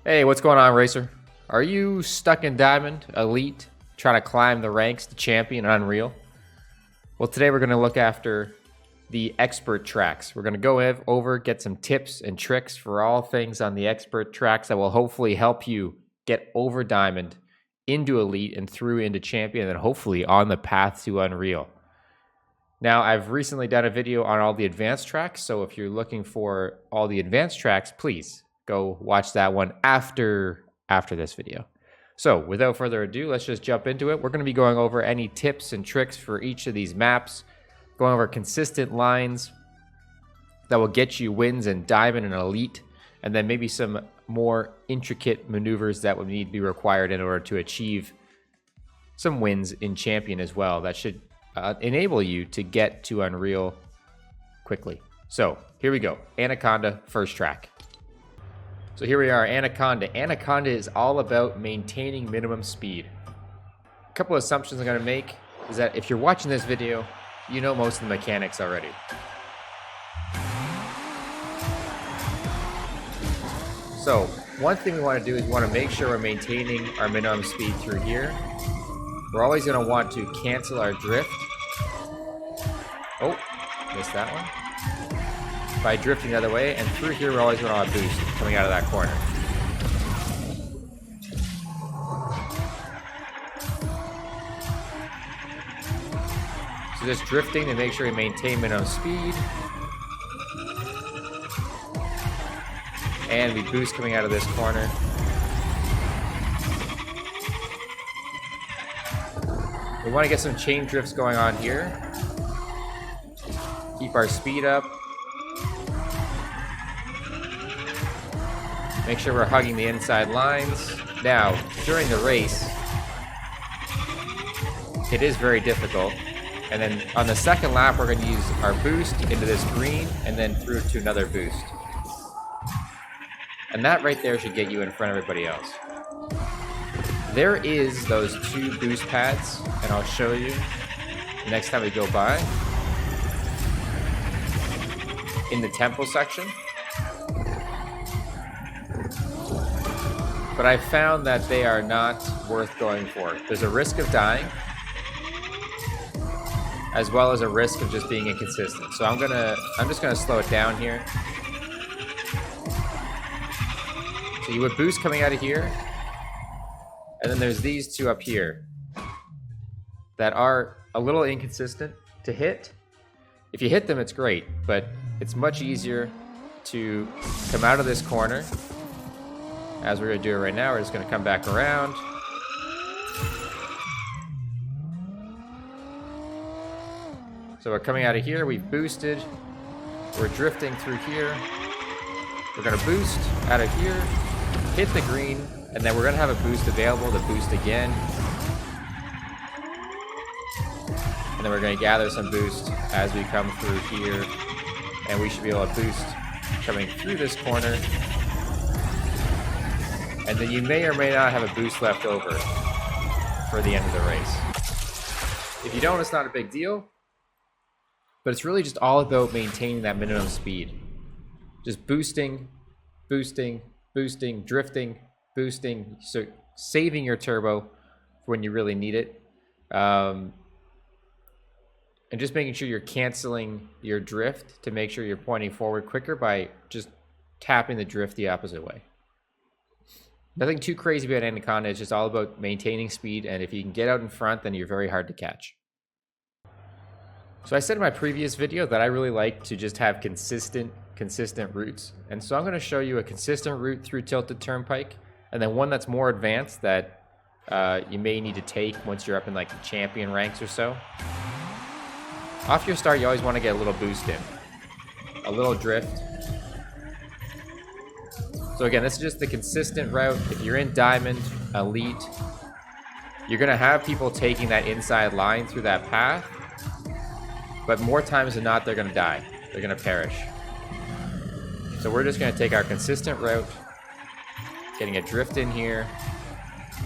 Hey, what's going on, Racer? Are you stuck in Diamond, Elite, trying to climb the ranks to Champion and Unreal? Well, today we're going to look after the Expert tracks. We're going to go over, get some tips and tricks for all things on the Expert tracks that will hopefully help you get over Diamond, into Elite, and through into Champion, and then hopefully on the path to Unreal. Now, I've recently done a video on all the advanced tracks, so if you're looking for all the advanced tracks, please go watch that one after this video. So without further ado, let's just jump into it. We're going to be going over any tips and tricks for each of these maps, going over consistent lines that will get you wins in Diamond and Elite, and then maybe some more intricate maneuvers that would need to be required in order to achieve some wins in Champion as well. That should enable you to get to Unreal quickly. So here we go. Anaconda, first track. So here we are, Anaconda. Anaconda is all about maintaining minimum speed. A couple of assumptions I'm going to make is that if you're watching this video, you know most of the mechanics already. So one thing we want to do is we want to make sure we're maintaining our minimum speed through here. We're always going to want to cancel our drift. Oh, missed that one. By drifting the other way, and through here we're always going to want a boost coming out of that corner. So just drifting to make sure we maintain minimum speed. And we boost coming out of this corner. We want to get some chain drifts going on here. Keep our speed up. Make sure we're hugging the inside lines. Now, during the race, it is very difficult. And then on the second lap, we're going to use our boost into this green and then through to another boost. And that right there should get you in front of everybody else. There is those two boost pads, and I'll show you next time we go by. In the temple section. But I found that they are not worth going for. There's a risk of dying, as well as a risk of just being inconsistent. So I'm just gonna slow it down here. So you would boost coming out of here, and then there's these two up here that are a little inconsistent to hit. If you hit them, it's great, but it's much easier to come out of this corner. As we're going to do it right now, we're just going to come back around. So we're coming out of here, we've boosted. We're drifting through here. We're going to boost out of here, hit the green, and then we're going to have a boost available to boost again. And then we're going to gather some boost as we come through here. And we should be able to boost coming through this corner. And then you may or may not have a boost left over for the end of the race. If you don't, it's not a big deal. But it's really just all about maintaining that minimum speed. Just boosting, boosting, boosting, drifting, boosting. So saving your turbo for when you really need it. And just making sure you're canceling your drift to make sure you're pointing forward quicker by just tapping the drift the opposite way. Nothing too crazy about Anaconda. It's just all about maintaining speed, and if you can get out in front, then you're very hard to catch. So I said in my previous video that I really like to just have consistent routes. And so I'm going to show you a consistent route through Tilted Turnpike, and then one that's more advanced that you may need to take once you're up in like the Champion ranks or so. Off your start, you always want to get a little boost in. A little drift. So again, this is just the consistent route. If you're in Diamond, Elite, you're going to have people taking that inside line through that path. But more times than not, they're going to die. They're going to perish. So we're just going to take our consistent route, getting a drift in here.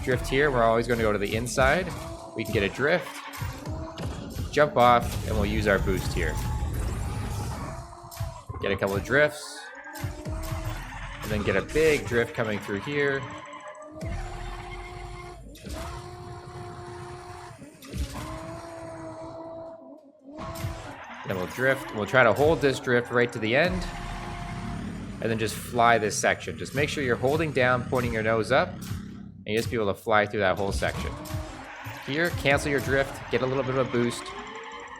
Drift here, we're always going to go to the inside. We can get a drift, jump off, and we'll use our boost here. Get a couple of drifts. then get a big drift coming through here. Then we'll drift. We'll try to hold this drift right to the end, and then just fly this section. Just make sure you're holding down, pointing your nose up, and you just be able to fly through that whole section. Here, cancel your drift, get a little bit of a boost,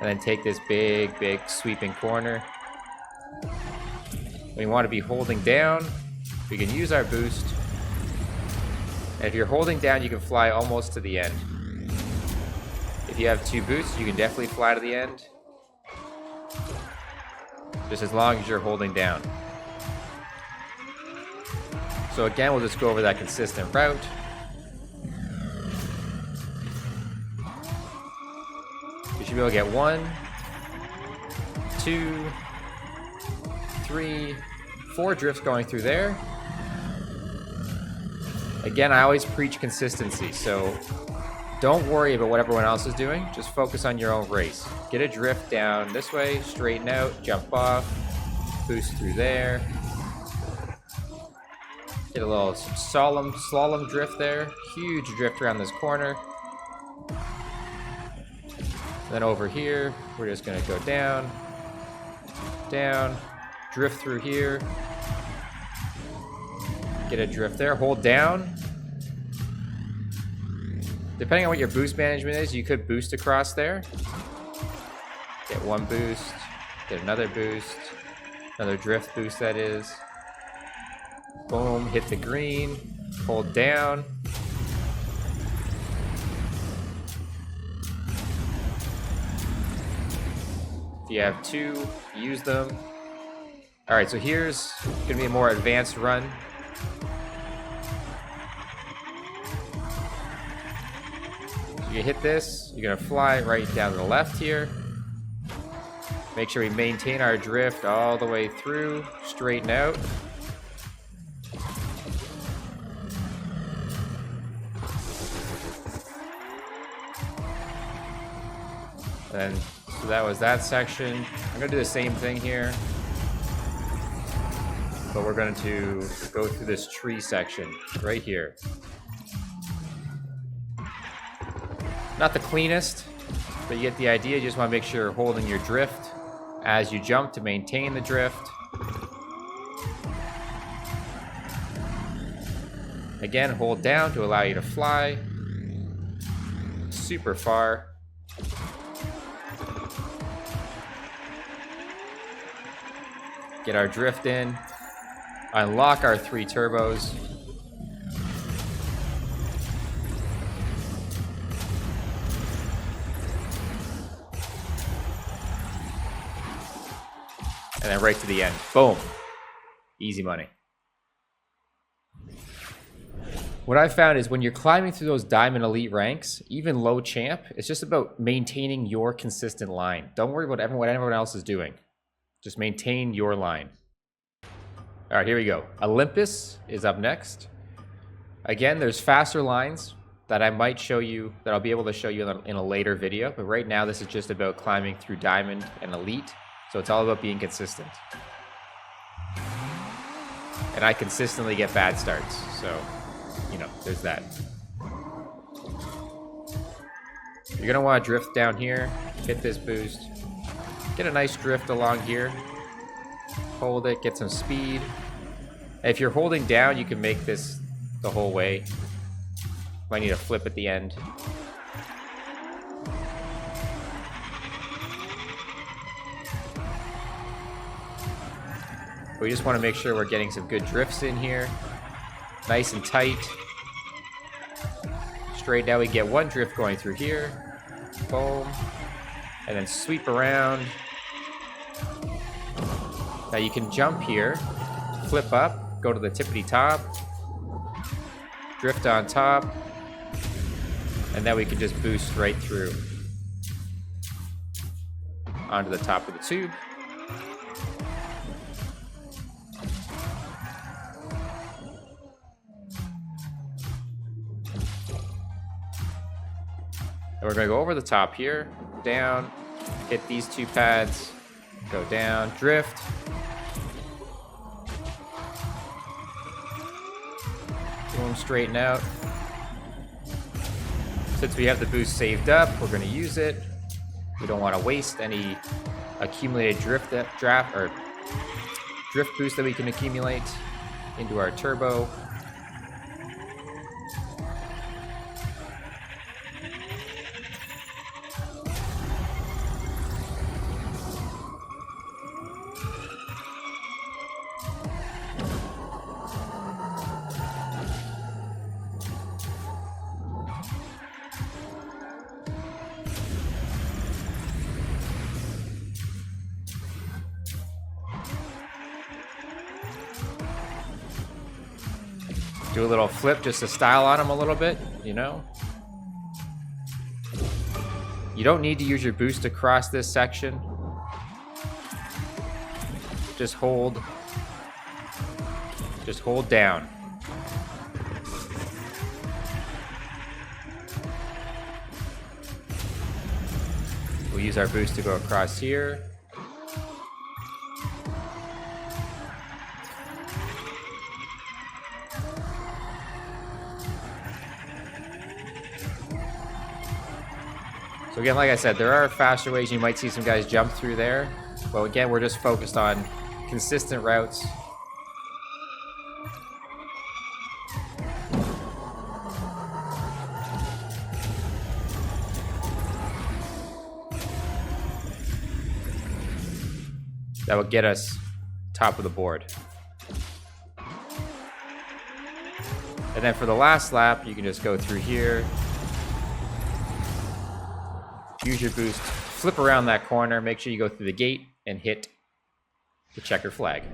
and then take this big, big sweeping corner. We want to be holding down. We can use our boost. And if you're holding down, you can fly almost to the end. If you have 2 boosts, you can definitely fly to the end. Just as long as you're holding down. So again, we'll just go over that consistent route. You should be able to get 1, 2, 3, 4 drifts going through there. Again, I always preach consistency, so don't worry about what everyone else is doing. Just focus on your own race. Get a drift down this way, straighten out, jump off, boost through there. Get a little slalom drift there. Huge drift around this corner. Then over here, we're just gonna go down, down, drift through here. Get a drift there, hold down. Depending on what your boost management is, you could boost across there. Get 1 boost, get another boost, another drift boost that is. Boom, hit the green, hold down. If you have 2, use them. All right, so here's gonna be a more advanced run. You hit this, you're gonna fly right down to the left here. Make sure we maintain our drift all the way through, straighten out. And so that was that section. I'm gonna do the same thing here, but we're going to go through this tree section right here. Not the cleanest, but you get the idea. You just want to make sure you're holding your drift as you jump to maintain the drift. Again, hold down to allow you to fly super far. Get our drift in. Unlock our 3 turbos. And then right to the end. Boom. Easy money. What I've found is when you're climbing through those Diamond Elite ranks, even low champ, it's just about maintaining your consistent line. Don't worry about what everyone else is doing. Just maintain your line. All right, here we go. Olympus is up next. Again, there's faster lines that I might show you, that I'll be able to show you in a later video. But right now, this is just about climbing through Diamond and Elite. So it's all about being consistent. And I consistently get bad starts. So, you know, there's that. You're gonna wanna drift down here, hit this boost. Get a nice drift along here. Hold it, get some speed. If you're holding down, you can make this the whole way. Might need a flip at the end. We just want to make sure we're getting some good drifts in here. Nice and tight. Straight now we get 1 drift going through here. Boom. And then sweep around. Now you can jump here, flip up, go to the tippity top, drift on top, and then we can just boost right through onto the top of the tube. And we're gonna go over the top here, down, hit these 2 pads, go down, drift. Boom, straighten out. Since we have the boost saved up, we're going to use it. We don't want to waste any accumulated drift boost that we can accumulate into our turbo. Do a little flip just to style on them a little bit, you know? You don't need to use your boost across this section. Just hold down. We'll use our boost to go across here. So again, like I said, there are faster ways. You might see some guys jump through there. But again, we're just focused on consistent routes. That will get us top of the board. And then for the last lap, you can just go through here. Use your boost, flip around that corner, make sure you go through the gate and hit the checker flag.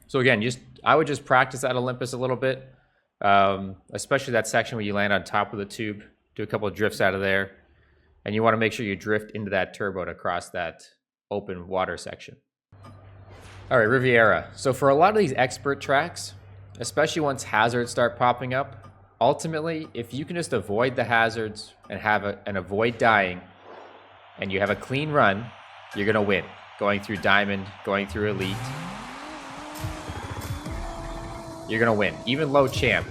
So again, I would just practice at Olympus a little bit, especially that section where you land on top of the tube, do a couple of drifts out of there, and you want to make sure you drift into that turbo to cross that open water section. All right, Riviera. So for a lot of these expert tracks, especially once hazards start popping up, ultimately, if you can just avoid the hazards and avoid dying, and you have a clean run, you're gonna win. Going through Diamond, going through Elite, you're gonna win. Even low champ,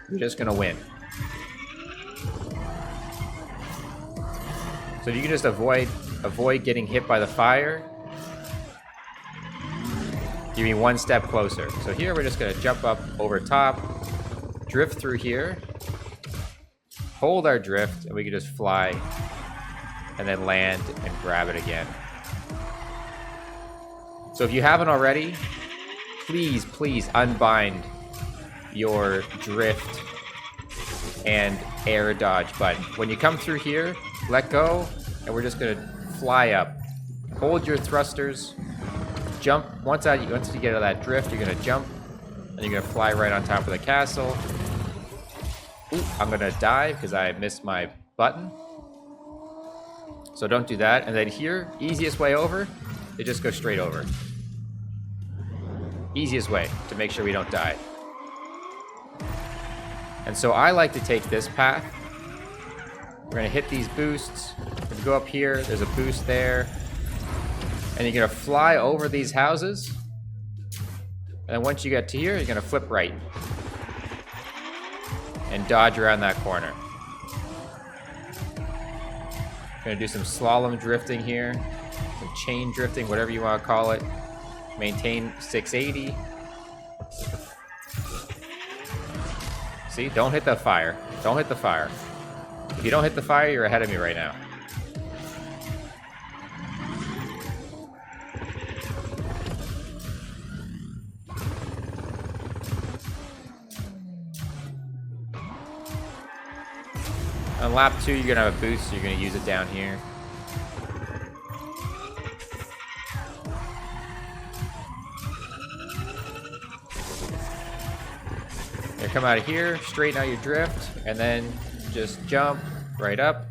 you're just gonna win. So if you can just avoid getting hit by the fire, you're being one step closer. So here we're just gonna jump up over top, drift through here, hold our drift, and we can just fly and then land and grab it again. So if you haven't already, please unbind your drift and air dodge button. When you come through here, let go, and we're just gonna fly up. Hold your thrusters, jump. Once you get out of that drift, you're gonna jump, and you're gonna fly right on top of the castle. Ooh, I'm gonna die because I missed my button. So don't do that. And then here, easiest way over, they just go straight over. Easiest way to make sure we don't die. And so I like to take this path. We're gonna hit these boosts. We're gonna go up here, there's a boost there. And you're gonna fly over these houses. And then once you get to here, you're gonna flip right. And dodge around that corner. Gonna do some slalom drifting here, some chain drifting, whatever you want to call it. Maintain 680. See, don't hit the fire. Don't hit the fire. If you don't hit the fire, you're ahead of me right now. On lap 2, you're gonna have a boost, so you're gonna use it down here. You come out of here, straighten out your drift, and then just jump right up.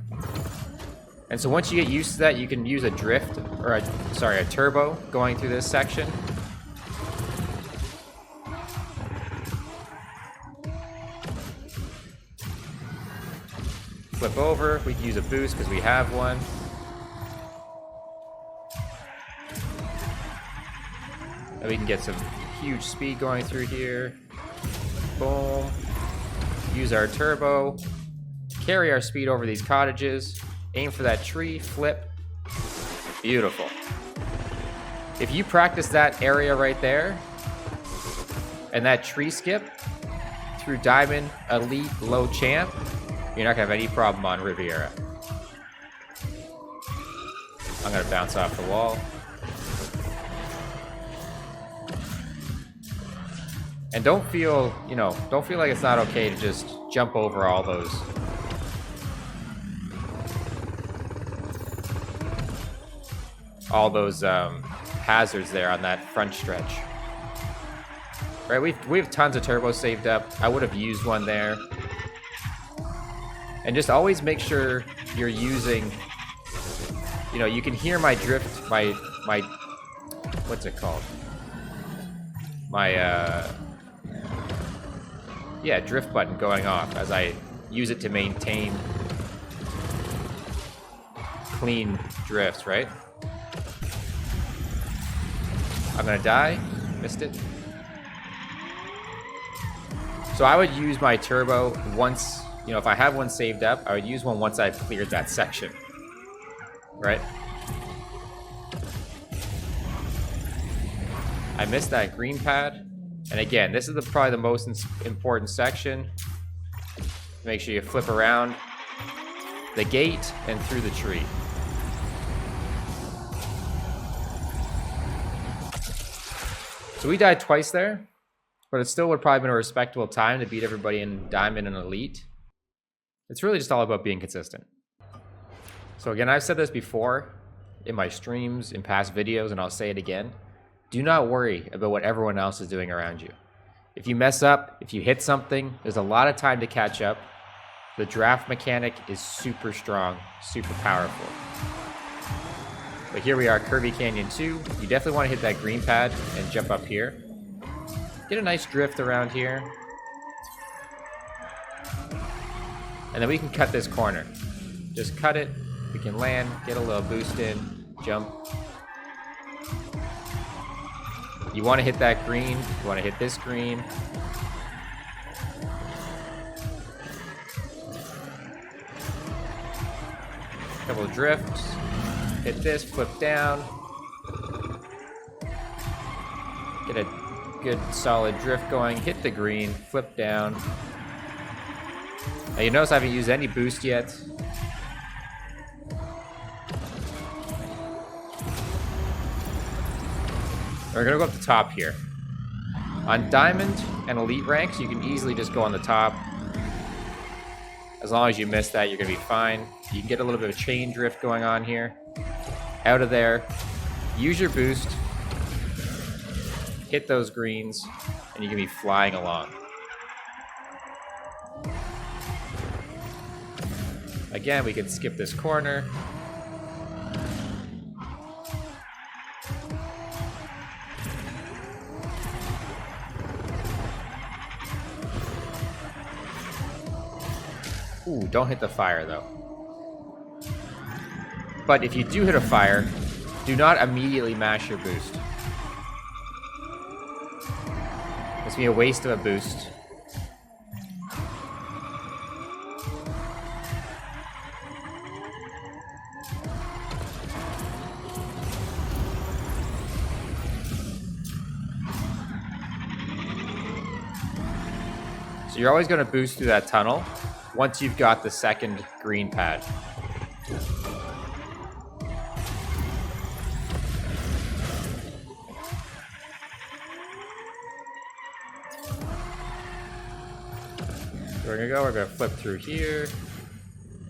And so once you get used to that, you can use a drift, or a turbo going through this section. Flip over, we can use a boost because we have one. And we can get some huge speed going through here. Boom. Use our turbo. Carry our speed over these cottages. Aim for that tree. Flip. Beautiful. If you practice that area right there and that tree skip through Diamond, Elite, Low Champ, you're not gonna have any problem on Riviera. I'm gonna bounce off the wall. And don't feel like it's not okay to just jump over all those hazards there on that front stretch. Right, we have tons of turbos saved up. I would have used one there. And just always make sure you're using, you can hear my drift, my what's it called? My drift button going off as I use it to maintain clean drifts, right? I'm gonna die. Missed it. So I would use my turbo once, if I have one saved up, I would use one once I've cleared that section. Right? I missed that green pad. And again, this is probably the most important section. Make sure you flip around the gate and through the tree. So we died twice there, but it still would probably have been a respectable time to beat everybody in Diamond and Elite. It's really just all about being consistent. So again, I've said this before in my streams, in past videos, and I'll say it again. Do not worry about what everyone else is doing around you. If you mess up, if you hit something, there's a lot of time to catch up. The draft mechanic is super strong, super powerful. But here we are, Curvy Canyon 2. You definitely want to hit that green pad and jump up here. Get a nice drift around here. And then we can cut this corner. Just cut it, we can land, get a little boost in, jump. You want to hit that green, you want to hit this green. Couple of drifts. Hit this, flip down. Get a good solid drift going. Hit the green, flip down. Now you notice I haven't used any boost yet. We're gonna go up the top here. On Diamond and Elite ranks, you can easily just go on the top. As long as you miss that, you're gonna be fine. You can get a little bit of chain drift going on here. Out of there, use your boost, hit those greens, and you can be flying along. Again, we can skip this corner. Ooh, don't hit the fire though. But if you do hit a fire, do not immediately mash your boost. It's gonna be a waste of a boost. So you're always gonna boost through that tunnel once you've got the second green pad. So we're gonna flip through here.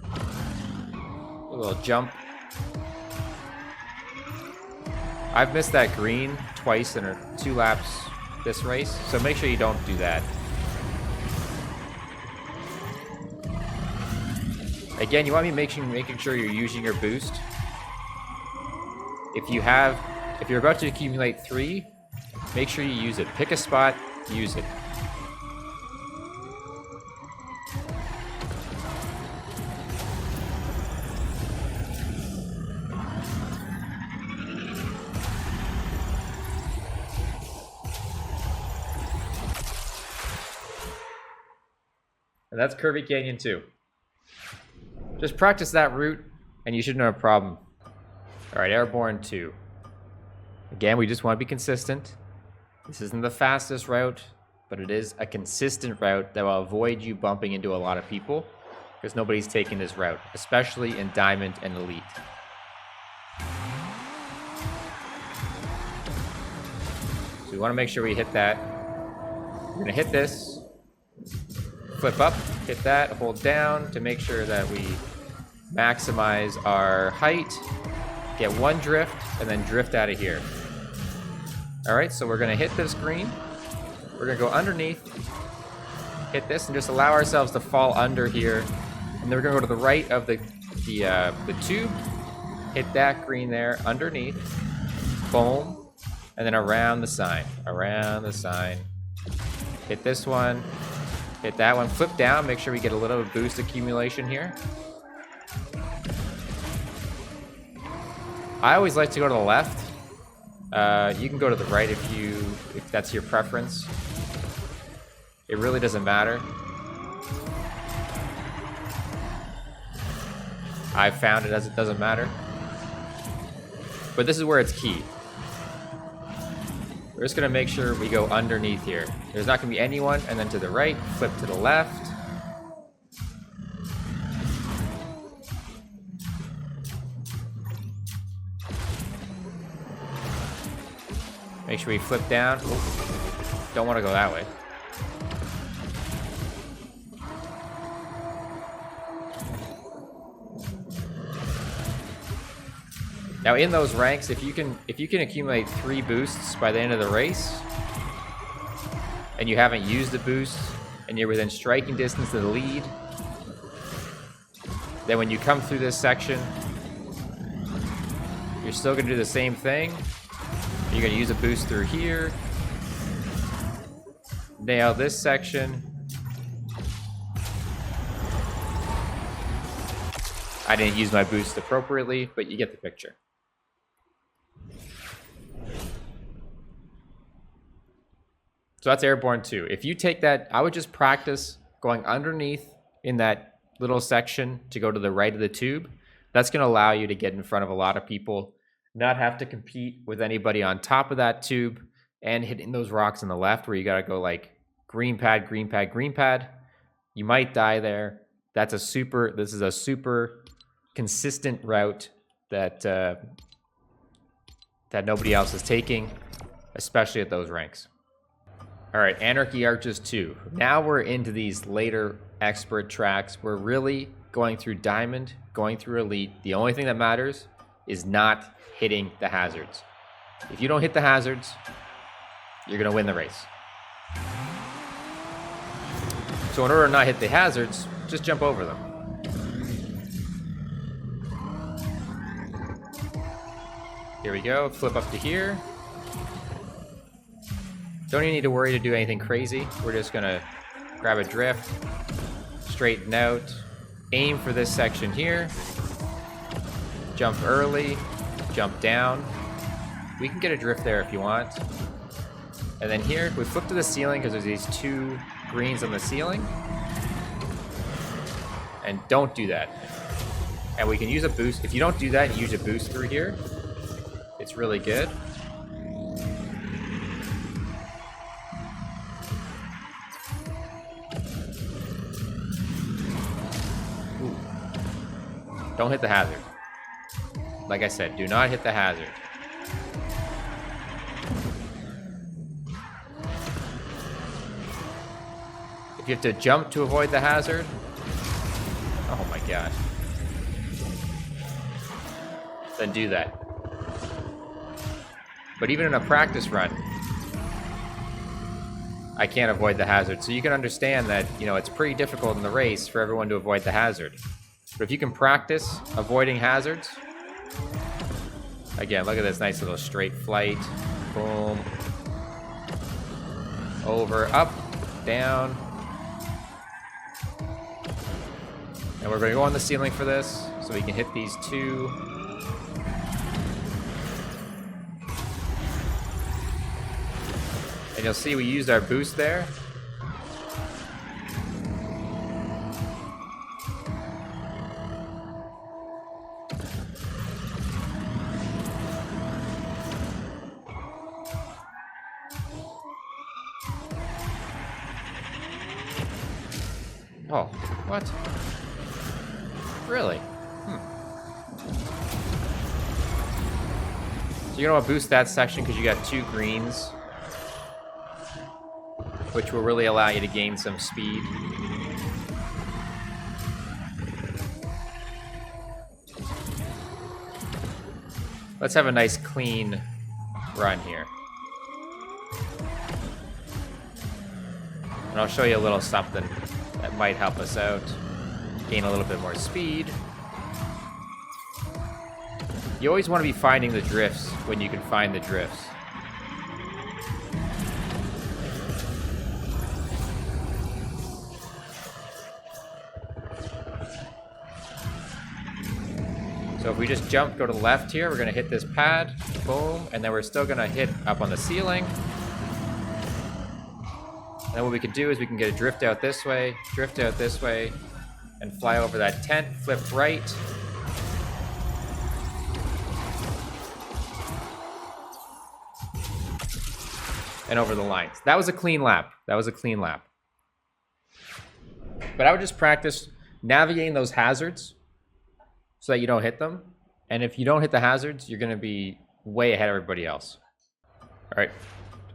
A little jump. I've missed that green twice in 2 laps this race, so make sure you don't do that. Again, you want to be making sure you're using your boost. If you're about to accumulate 3, make sure you use it. Pick a spot, use it. And that's Curvy Canyon too. Just practice that route and you shouldn't have a problem. All right, Airborne II. Again, we just want to be consistent. This isn't the fastest route, but it is a consistent route that will avoid you bumping into a lot of people because nobody's taking this route, especially in Diamond and Elite. So we want to make sure we hit that. We're going to hit this, flip up, hit that, hold down to make sure that we maximize our height, get one drift, and then drift out of here. All right, so we're gonna hit this green. We're gonna go underneath, hit this, and just allow ourselves to fall under here. And then we're gonna go to the right of the tube, hit that green there, underneath, boom, and then around the sign, hit this one, hit that one, flip down, make sure we get a little boost accumulation here. I always like to go to the left. You can go to the right if that's your preference. It really doesn't matter. I've found it as it doesn't matter. But this is where it's key. We're just gonna make sure we go underneath here. There's not gonna be anyone, and then to the right, flip to the left. Make sure we flip down. Ooh, don't want to go that way. Now in those ranks, if you can accumulate 3 boosts by the end of the race, and you haven't used the boost, and you're within striking distance of the lead, then when you come through this section, you're still gonna do the same thing. You're gonna use a boost through here. Nail this section. I didn't use my boost appropriately, but you get the picture. So that's Airborne II. If you take that, I would just practice going underneath in that little section to go to the right of the tube. That's gonna allow you to get in front of a lot of people, not have to compete with anybody on top of that tube and hitting those rocks on the left where you got to go like green pad, green pad, green pad. You might die there. This is a super consistent route that that nobody else is taking, especially at those ranks. All right, Anarchy Arches II. Now we're into these later expert tracks. We're really going through Diamond, going through Elite. The only thing that matters is not hitting the hazards. If you don't hit the hazards, you're gonna win the race. So in order to not hit the hazards, just jump over them. Here we go, flip up to here. Don't even need to worry to do anything crazy. We're just gonna grab a drift, straighten out, aim for this section here, jump early, jump down. We can get a drift there if you want. And then here, we flip to the ceiling because there's these 2 greens on the ceiling. And don't do that. And we can use a boost. If you don't do that, use a boost through here. It's really good. Ooh. Don't hit the hazard. Like I said, do not hit the hazard. If you have to jump to avoid the hazard, oh my god, then do that. But even in a practice run, I can't avoid the hazard. So you can understand that, you know, it's pretty difficult in the race for everyone to avoid the hazard. But if you can practice avoiding hazards, again, look at this nice little straight flight. Boom. Over, up, down. And we're going to go on the ceiling for this, so we can hit these 2. And you'll see we used our boost there. Oh, what? Really? So you're gonna want to boost that section because you got 2 greens, which will really allow you to gain some speed. Let's have a nice clean run here. And I'll show you a little something that might help us out. Gain a little bit more speed. You always want to be finding the drifts when you can find the drifts. So if we just jump, go to the left here, we're going to hit this pad, boom, and then we're still going to hit up on the ceiling. And then what we can do is we can get a drift out this way, and fly over that tent, flip right. And over the lines. That was a clean lap. But I would just practice navigating those hazards so that you don't hit them. And if you don't hit the hazards, you're going to be way ahead of everybody else. All right,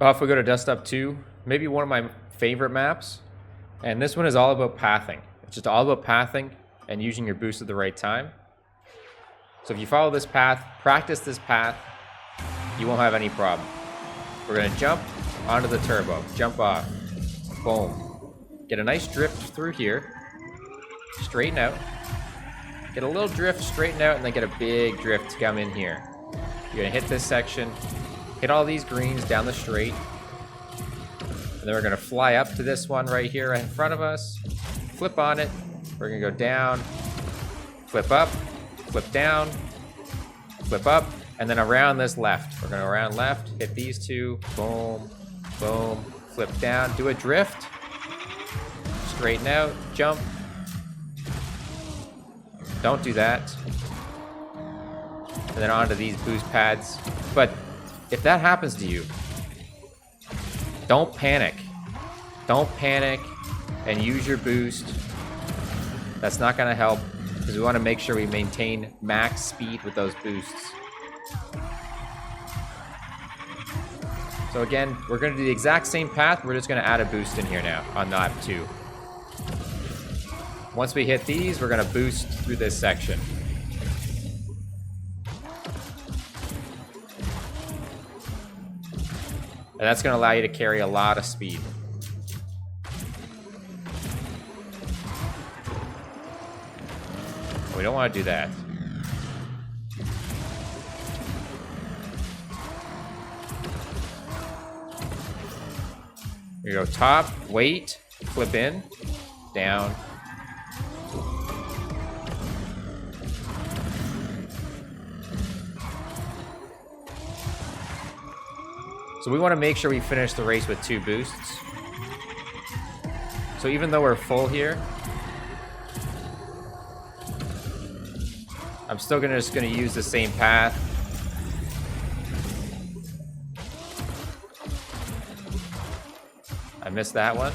off we go to Dust Up 2. Maybe one of my favorite maps. And this one is all about pathing. It's just all about pathing and using your boost at the right time. So if you follow this path, practice this path, you won't have any problem. We're going to jump onto the turbo. Jump off. Boom. Get a nice drift through here. Straighten out. Get a little drift, straighten out, and then get a big drift to come in here. You're going to hit this section. Hit all these greens down the straight. And then we're going to fly up to this one right here right in front of us. Flip on it. We're going to go down. Flip up. Flip down. Flip up. And then around this left. We're going to around left, hit these 2, boom, boom, flip down, do a drift, straighten out, jump. Don't do that. And then onto these boost pads. But if that happens to you, don't panic. Don't panic and use your boost. That's not going to help because we want to make sure we maintain max speed with those boosts. So again, we're going to do the exact same path. We're just going to add a boost in here now on lap 2. Once we hit these, we're going to boost through this section. And that's going to allow you to carry a lot of speed. We don't want to do that. You go top, wait, flip in, down. So we want to make sure we finish the race with 2 boosts. So even though we're full here, I'm still just gonna use the same path. I missed that one.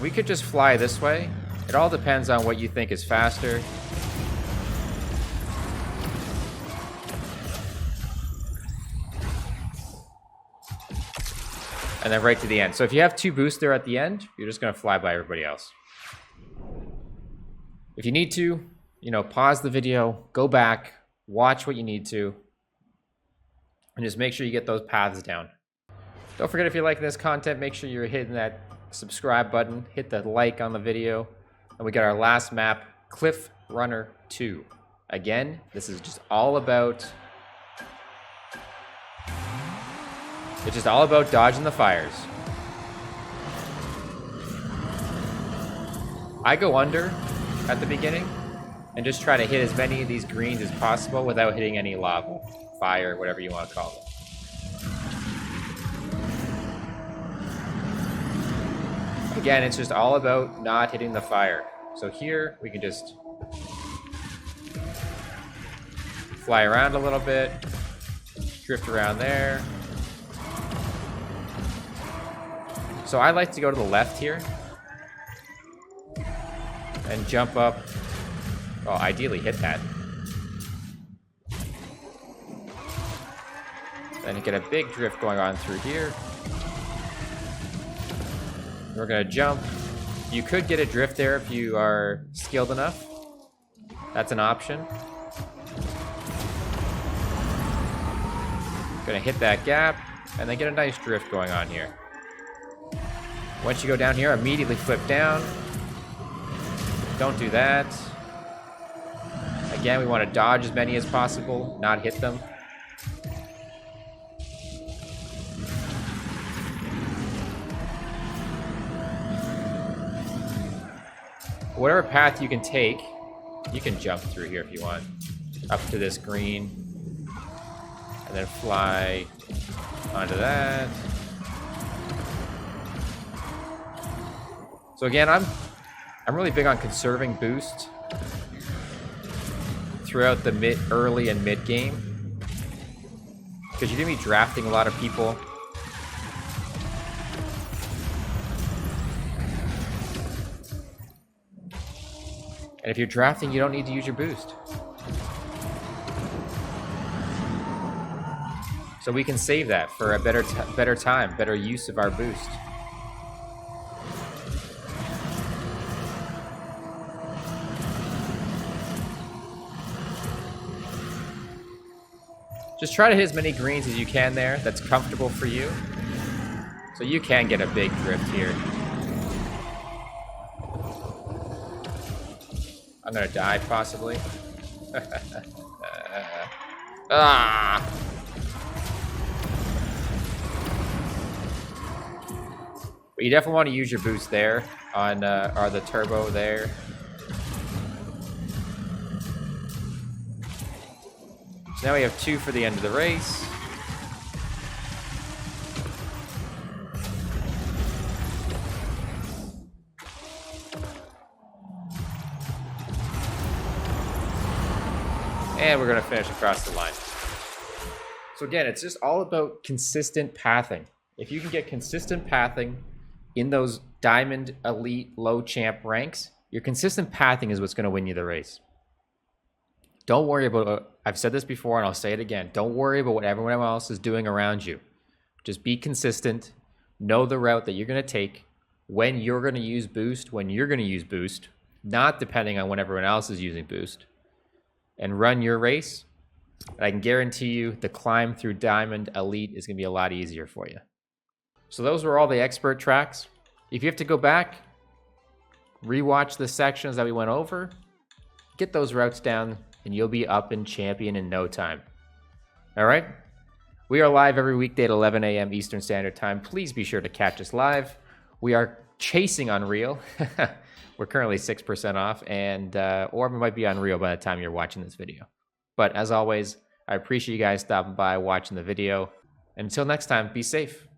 We could just fly this way. It all depends on what you think is faster. And then right to the end. So if you have 2 boosts there at the end, you're just gonna fly by everybody else. If you need to, pause the video, go back, watch what you need to, and just make sure you get those paths down. Don't forget, if you're liking this content, make sure you're hitting that subscribe button, hit the like on the video, and we got our last map, Cliff Runner 2. Again, this is just all about, it's just all about dodging the fires. I go under at the beginning and just try to hit as many of these greens as possible without hitting any lava, fire, whatever you want to call it. Again, it's just all about not hitting the fire. So here we can just fly around a little bit, drift around there, So I like to go to the left here and jump up. Well, ideally hit that. Then you get a big drift going on through here. We're gonna jump. You could get a drift there if you are skilled enough. That's an option. Gonna hit that gap and then get a nice drift going on here. Once you go down here, immediately flip down. Don't do that. Again, we want to dodge as many as possible, not hit them. Whatever path you can take, you can jump through here if you want. Up to this green. And then fly onto that. So again, I'm really big on conserving boost throughout the early and mid game. Because you're gonna be drafting a lot of people. And if you're drafting, you don't need to use your boost. So we can save that for a better time, better use of our boost. Just try to hit as many greens as you can there. That's comfortable for you. So you can get a big drift here. I'm gonna die, possibly. Ah! But you definitely want to use your boost there on or the turbo there. So now we have 2 for the end of the race. And we're gonna finish across the line. So again, it's just all about consistent pathing. If you can get consistent pathing in those diamond, elite, low champ ranks, your consistent pathing is what's gonna win you the race. Don't worry about, I've said this before and I'll say it again, don't worry about what everyone else is doing around you. Just be consistent, know the route that you're gonna take, when you're gonna use boost, when you're gonna use boost, not depending on when everyone else is using boost, and run your race. And I can guarantee you the climb through Diamond Elite is gonna be a lot easier for you. So those were all the expert tracks. If you have to go back, rewatch the sections that we went over, get those routes down, and you'll be up in champion in no time. All right? We are live every weekday at 11 a.m. Eastern Standard Time. Please be sure to catch us live. We are chasing Unreal. We're currently 6% off, and or we might be Unreal by the time you're watching this video. But as always, I appreciate you guys stopping by, watching the video. Until next time, be safe.